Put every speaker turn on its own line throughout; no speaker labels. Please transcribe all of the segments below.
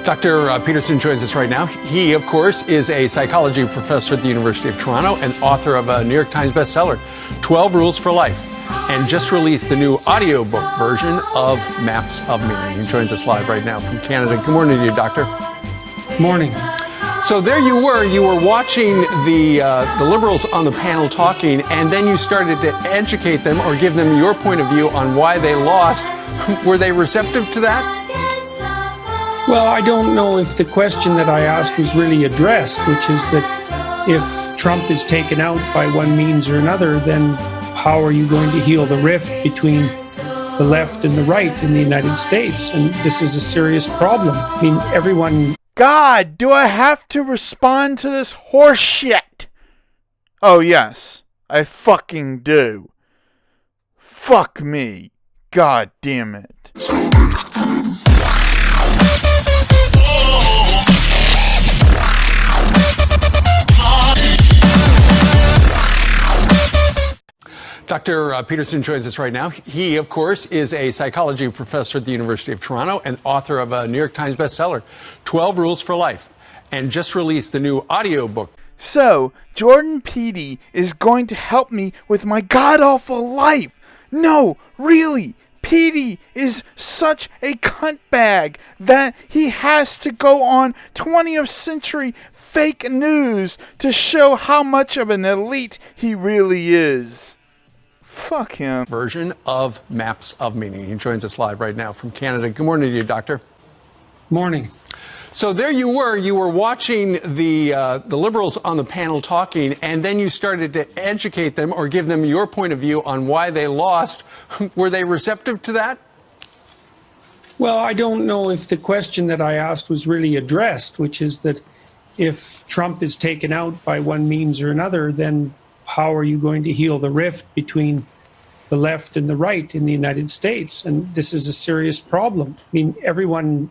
Dr. Peterson joins us right now. He, of course, is a psychology professor at the University of Toronto and author of a New York Times bestseller, 12 Rules for Life, and just released the new audiobook version of Maps of Meaning. He joins us live right now from Canada. Good morning to you, Doctor.
Good morning.
So there you were watching the Liberals on the panel talking, and then you started to educate them or give them your point of view on why they lost. Were they receptive to that?
Well, I don't know if the question that I asked was really addressed, which is that if Trump is taken out by one means or another, then how are you going to heal the rift between the left and the right in the United States? And this is a serious problem. I mean, everyone...
God, do I have to respond to this horse shit? Oh, yes, I fucking do. Fuck me. God damn it.
Dr. Peterson joins us right now. He, of course, is a psychology professor at the University of Toronto and author of a New York Times bestseller, 12 Rules for Life, and just released the new audiobook.
So, Jordan Peterson is going to help me with my god-awful life. No, really, Petey is such a cunt bag that he has to go on 20th century fake news to show how much of an elite he really is. Fuck him.
Version of Maps of Meaning. He joins us live right now from Canada. Good morning to you, Doctor.
Morning.
So there you were watching the Liberals on the panel talking, and then you started to educate them or give them your point of view on why they lost. Were they receptive to that?
Well, I don't know if the question that I asked was really addressed, which is that if Trump is taken out by one means or another, then how are you going to heal the rift between the left and the right in the United States? And this is a serious problem. I mean, everyone,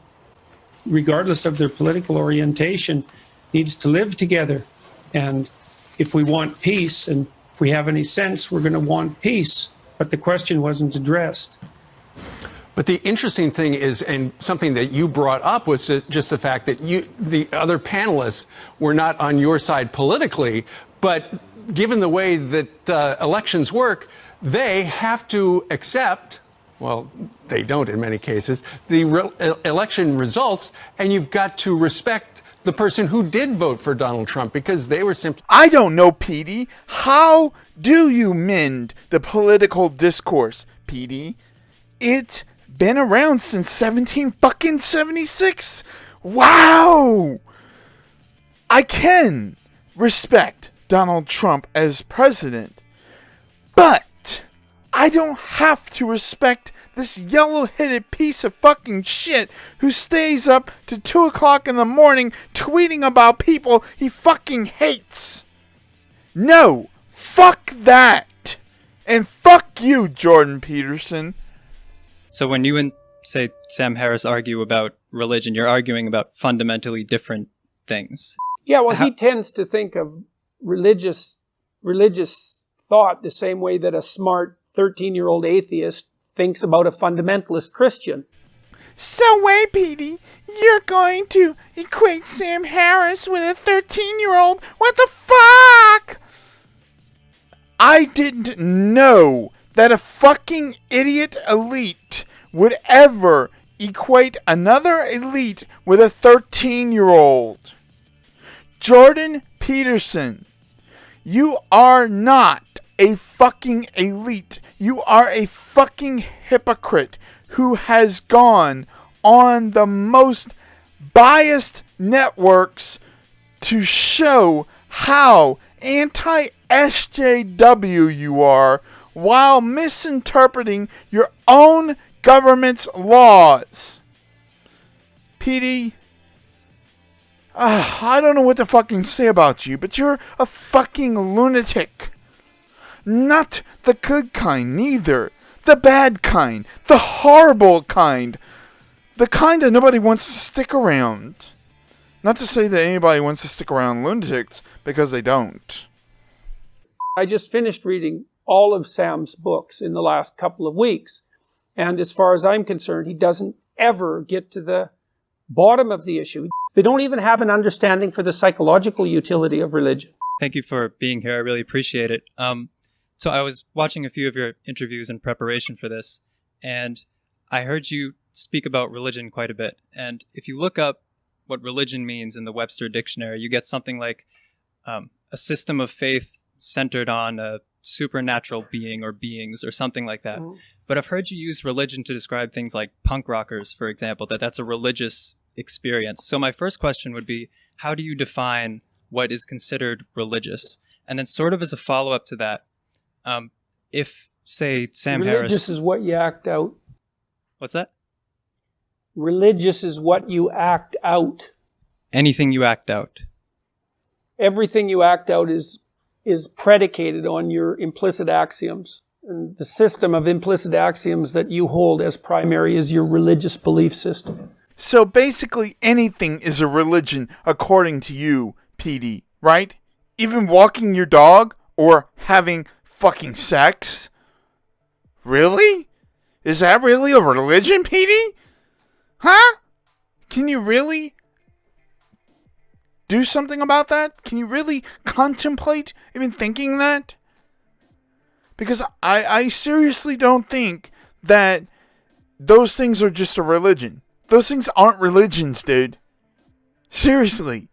regardless of their political orientation, needs to live together. And if we want peace, and if we have any sense, we're going to want peace. But the question wasn't addressed.
But the interesting thing is, and something that you brought up, was just the fact that the other panelists were not on your side politically, but given the way that elections work, they have to accept, well, they don't in many cases, the election results, and you've got to respect the person who did vote for Donald Trump because they were simply...
I don't know, Petey. How do you mend the political discourse, Petey? It's been around since 1776. Wow! I can respect Donald Trump as president, but I don't have to respect this yellow-headed piece of fucking shit who stays up to 2 o'clock in the morning tweeting about people he fucking hates. No, fuck that. And fuck you, Jordan Peterson.
So when you and, say, Sam Harris argue about religion, you're arguing about fundamentally different things.
Yeah, well, he tends to think of religious thought the same way that a smart 13-year-old atheist thinks about a fundamentalist Christian.
So wait, Petey, you're going to equate Sam Harris with a 13-year-old? What the fuck? I didn't know that a fucking idiot elite would ever equate another elite with a 13-year-old. Jordan Peterson, you are not a fucking elite. You are a fucking hypocrite who has gone on the most biased networks to show how anti-SJW you are while misinterpreting your own government's laws. Petey, I don't know what to fucking say about you, but you're a fucking lunatic. Not the good kind, neither. The bad kind. The horrible kind. The kind that nobody wants to stick around. Not to say that anybody wants to stick around lunatics, because they don't.
I just finished reading all of Sam's books in the last couple of weeks. And as far as I'm concerned, he doesn't ever get to the bottom of the issue. They don't even have an understanding for the psychological utility of religion.
Thank you for being here. I really appreciate it. So I was watching a few of your interviews in preparation for this, and I heard you speak about religion quite a bit. And if you look up what religion means in the Webster Dictionary, you get something like a system of faith centered on a supernatural being or beings or something like that. Mm. But I've heard you use religion to describe things like punk rockers, for example, that's a religious experience. So my first question would be, how do you define what is considered religious? And then sort of as a follow-up to that, if, say, Sam Harris...
Religious is what you act out.
What's that?
Religious is what you act out.
Anything you act out.
Everything you act out is predicated on your implicit axioms. And the system of implicit axioms that you hold as primary is your religious belief system.
So basically anything is a religion according to you, PD, right? Even walking your dog or having fucking sex? Really? Is that really a religion, PD? Huh? Can you really do something about that? Can you really contemplate even thinking that? Because I seriously don't think that those things are just a religion. Those things aren't religions, dude. Seriously.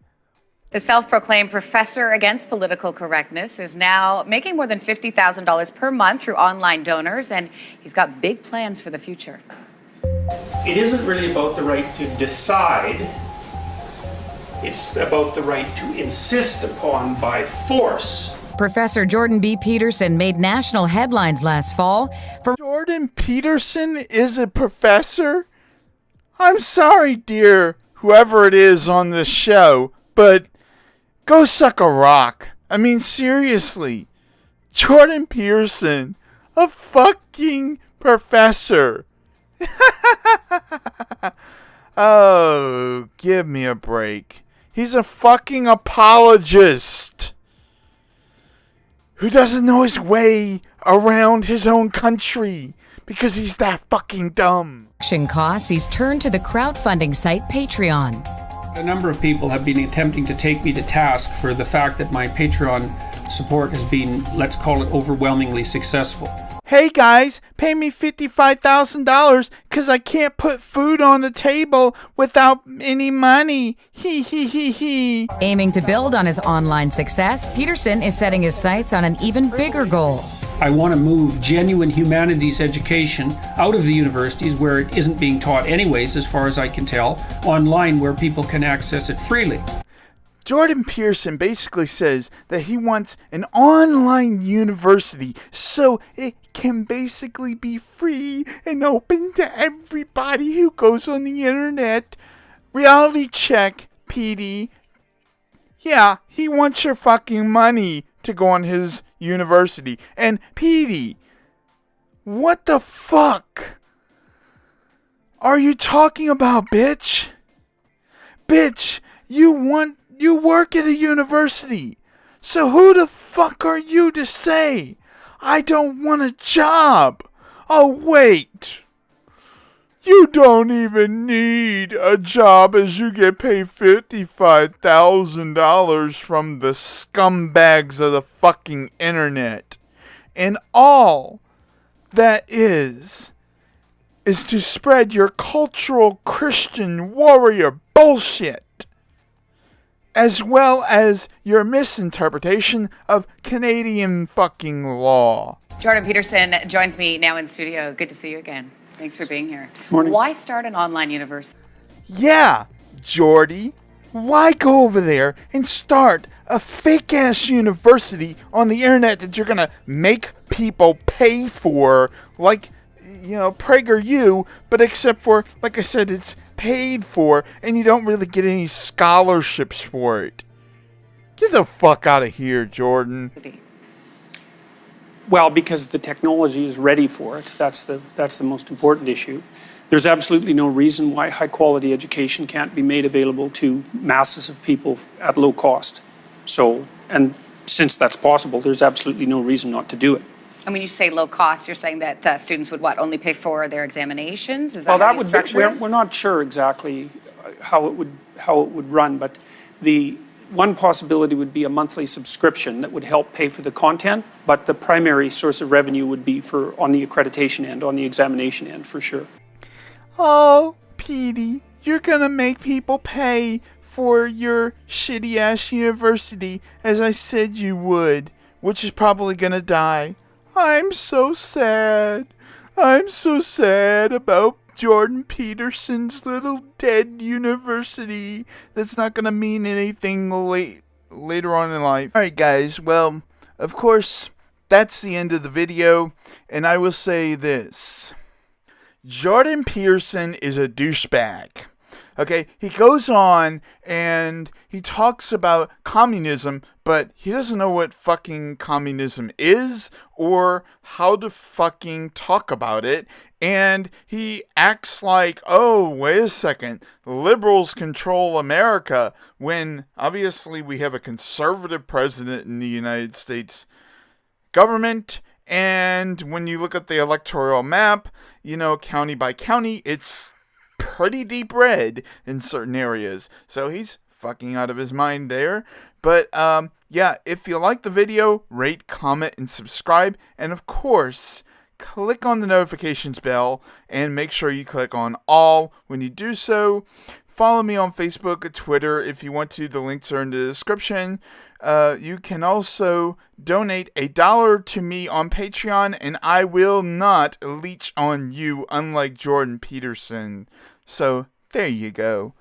The self-proclaimed professor against political correctness is now making more than $50,000 per month through online donors, and he's got big plans for the future.
It isn't really about the right to decide. It's about the right to insist upon by force.
Professor Jordan B. Peterson made national headlines last fall for...
Jordan Peterson is a professor? I'm sorry, dear, whoever it is on this show, but go suck a rock. I mean, seriously. Jordan Peterson, a fucking professor. Oh, give me a break. He's a fucking apologist who doesn't know his way around his own country because he's that fucking dumb.
Costs, he's turned to the crowdfunding site Patreon.
A number of people have been attempting to take me to task for the fact that my Patreon support has been, let's call it, overwhelmingly successful.
Hey guys, pay me $55,000 because I can't put food on the table without any money. Hee hee hee hee.
Aiming to build on his online success, Peterson is setting his sights on an even bigger goal.
I want to move genuine humanities education out of the universities where it isn't being taught anyways, as far as I can tell, online where people can access it freely.
Jordan Peterson basically says that he wants an online university so it can basically be free and open to everybody who goes on the internet. Reality check, PD. Yeah, he wants your fucking money to go on his university. And PD, what the fuck are you talking about, bitch? Bitch, you work at a university. So who the fuck are you to say I don't want a job? Oh, wait. You don't even need a job as you get paid $55,000 from the scumbags of the fucking internet. And all that is to spread your cultural Christian warrior bullshit, as well as your misinterpretation of Canadian fucking law.
Jordan Peterson joins me now in studio. Good to see you again. Thanks for being here.
Morning.
Why start an online university?
Yeah, Jordy. Why go over there and start a fake-ass university on the internet that you're gonna make people pay for, like, you know, PragerU, but except for, like I said, it's paid for, and you don't really get any scholarships for it. Get the fuck out of here, Jordan.
Well, because the technology is ready for it. That's the most important issue. There's absolutely no reason why high-quality education can't be made available to masses of people at low cost. So, and since that's possible, there's absolutely no reason not to do it.
And when you say low cost, you're saying that students would only pay for their examinations? Is that
Well,
how
that
you
would
structure
be,
it?
we're not sure exactly
how it would run, but the one possibility would be a monthly subscription that would help pay for the content, but the primary source of revenue would be on the accreditation end, on the examination end, for sure.
Oh, Petey, you're gonna make people pay for your shitty-ass university, as I said you would, which is probably gonna die. I'm so sad. I'm so sad about Jordan Peterson's little dead university that's not gonna mean anything later on in life. Alright guys, well, of course, that's the end of the video, and I will say this. Jordan Peterson is a douchebag. Okay, he goes on and he talks about communism, but he doesn't know what fucking communism is or how to fucking talk about it. And he acts like, oh, wait a second, liberals control America, when obviously we have a conservative president in the United States government. And when you look at the electoral map, you know, county by county, it's pretty deep red in certain areas. So he's fucking out of his mind there. But yeah, if you like the video, rate, comment, and subscribe. And of course, click on the notifications bell and make sure you click on all when you do so. Follow me on Facebook, Twitter if you want to. The links are in the description. You can also donate $1 to me on Patreon, and I will not leech on you, unlike Jordan Peterson. So, there you go.